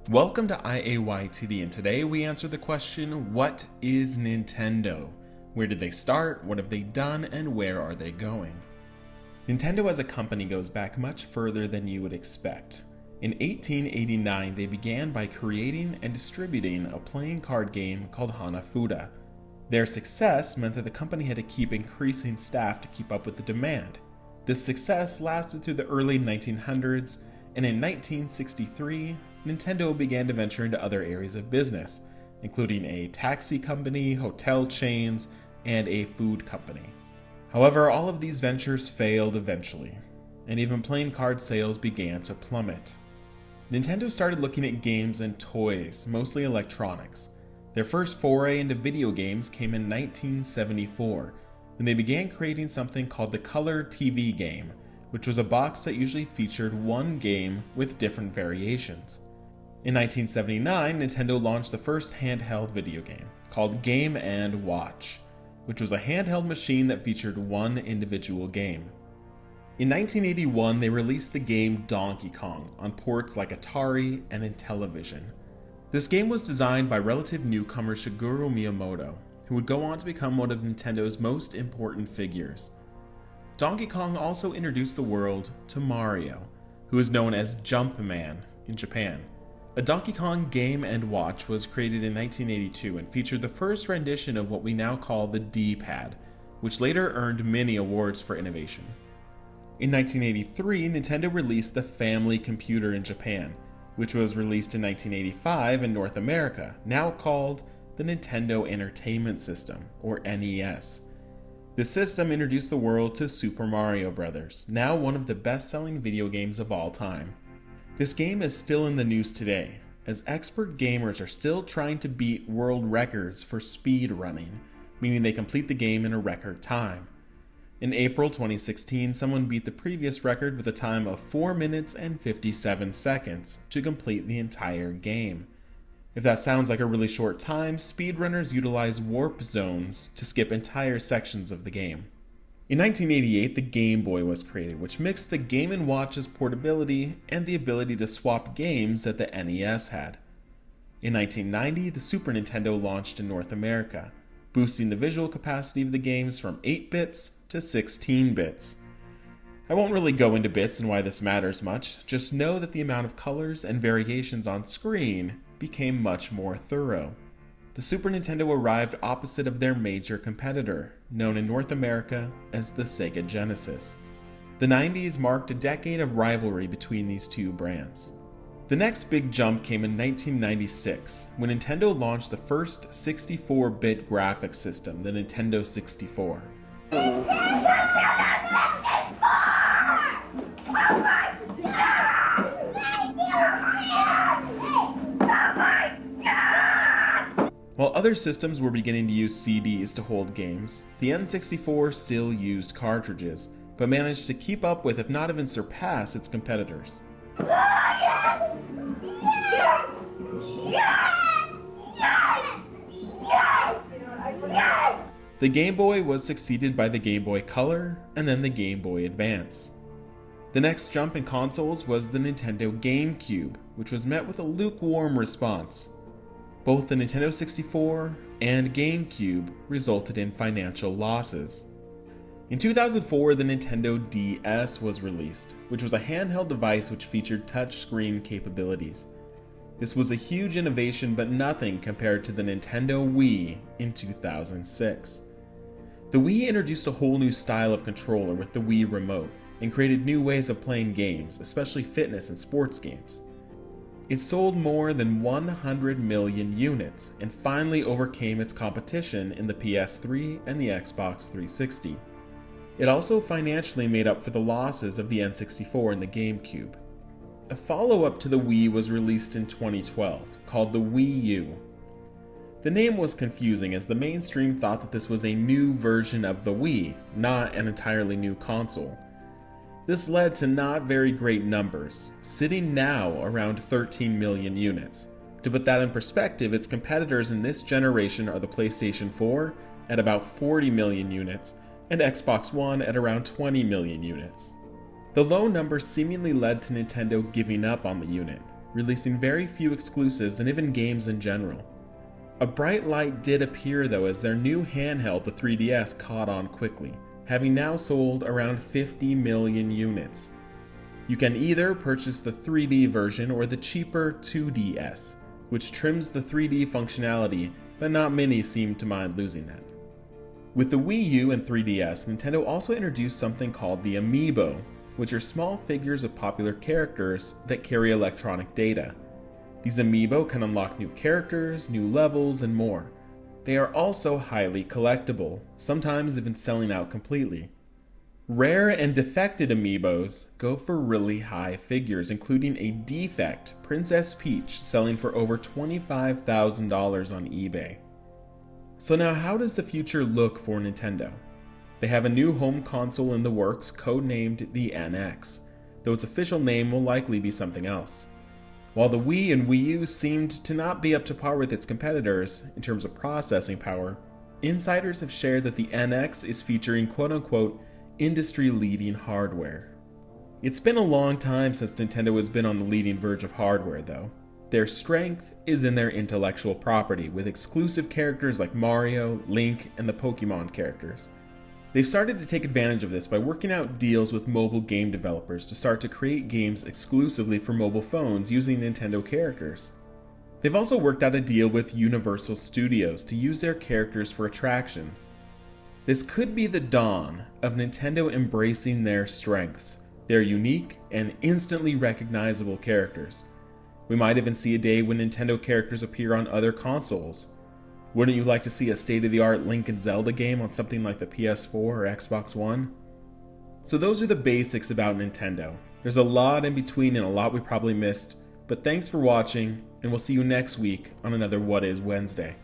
Welcome to IAYTD, and today we answer the question, what is Nintendo? Where did they start, what have they done, and where are they going? Nintendo as a company goes back much further than you would expect. In 1889, they began by creating and distributing a playing card game called Hanafuda. Their success meant that the company had to keep increasing staff to keep up with the demand. This success lasted through the early 1900s, and in 1963, Nintendo began to venture into other areas of business, including a taxi company, hotel chains, and a food company. However, all of these ventures failed eventually, and even playing card sales began to plummet. Nintendo started looking at games and toys, mostly electronics. Their first foray into video games came in 1974, when they began creating something called the Color TV game, which was a box that usually featured one game with different variations. In 1979, Nintendo launched the first handheld video game, called Game & Watch, which was a handheld machine that featured one individual game. In 1981, they released the game Donkey Kong on ports like Atari and Intellivision. This game was designed by relative newcomer Shigeru Miyamoto, who would go on to become one of Nintendo's most important figures. Donkey Kong also introduced the world to Mario, who is known as Jumpman in Japan. A Donkey Kong Game & Watch was created in 1982 and featured the first rendition of what we now call the D-pad, which later earned many awards for innovation. In 1983, Nintendo released the Family Computer in Japan, which was released in 1985 in North America, now called the Nintendo Entertainment System, or NES. This system introduced the world to Super Mario Bros., now one of the best-selling video games of all time. This game is still in the news today, as expert gamers are still trying to beat world records for speed running, meaning they complete the game in a record time. In April 2016, someone beat the previous record with a time of 4 minutes and 57 seconds to complete the entire game. If that sounds like a really short time, speedrunners utilize warp zones to skip entire sections of the game. In 1988, the Game Boy was created, which mixed the Game & Watch's portability and the ability to swap games that the NES had. In 1990, the Super Nintendo launched in North America, boosting the visual capacity of the games from 8 bits to 16 bits. I won't really go into bits and why this matters much, just know that the amount of colors and variations on screen became much more thorough. The Super Nintendo arrived opposite of their major competitor, known in North America as the Sega Genesis. The 90s marked a decade of rivalry between these two brands. The next big jump came in 1996, when Nintendo launched the first 64-bit graphics system, the Nintendo 64. While other systems were beginning to use CDs to hold games, the N64 still used cartridges, but managed to keep up with, if not even surpass, its competitors. The Game Boy was succeeded by the Game Boy Color, and then the Game Boy Advance. The next jump in consoles was the Nintendo Gamecube, which was met with a lukewarm response. Both the Nintendo 64 and Gamecube resulted in financial losses. In 2004, the Nintendo DS was released, which was a handheld device which featured touchscreen capabilities. This was a huge innovation, but nothing compared to the Nintendo Wii in 2006. The Wii introduced a whole new style of controller with the Wii Remote, and created new ways of playing games, especially fitness and sports games. It sold more than 100 million units, and finally overcame its competition in the PS3 and the Xbox 360. It also financially made up for the losses of the N64 and the GameCube. A follow-up to the Wii was released in 2012, called the Wii U. The name was confusing as the mainstream thought that this was a new version of the Wii, not an entirely new console. This led to not very great numbers, sitting now around 13 million units. To put that in perspective, its competitors in this generation are the PlayStation 4 at about 40 million units and Xbox One at around 20 million units. The low number seemingly led to Nintendo giving up on the unit, releasing very few exclusives and even games in general. A bright light did appear though as their new handheld, the 3DS, caught on quickly, having now sold around 50 million units. You can either purchase the 3D version or the cheaper 2DS, which trims the 3D functionality, but not many seem to mind losing that. With the Wii U and 3DS, Nintendo also introduced something called the Amiibo, which are small figures of popular characters that carry electronic data. These Amiibo can unlock new characters, new levels, and more. They are also highly collectible, sometimes even selling out completely. Rare and defected Amiibos go for really high figures, including a defect Princess Peach selling for over $25,000 on eBay. So now how does the future look for Nintendo? They have a new home console in the works, codenamed the NX, though its official name will likely be something else. While the Wii and Wii U seemed to not be up to par with its competitors in terms of processing power, insiders have shared that the NX is featuring quote-unquote industry-leading hardware. It's been a long time since Nintendo has been on the leading verge of hardware though. Their strength is in their intellectual property, with exclusive characters like Mario, Link, and the Pokemon characters. They've started to take advantage of this by working out deals with mobile game developers to start to create games exclusively for mobile phones using Nintendo characters. They've also worked out a deal with Universal Studios to use their characters for attractions. This could be the dawn of Nintendo embracing their strengths, their unique and instantly recognizable characters. We might even see a day when Nintendo characters appear on other consoles. Wouldn't you like to see a state-of-the-art Link and Zelda game on something like the PS4 or Xbox One? So those are the basics about Nintendo. There's a lot in between and a lot we probably missed, but thanks for watching, and we'll see you next week on another What Is Wednesday.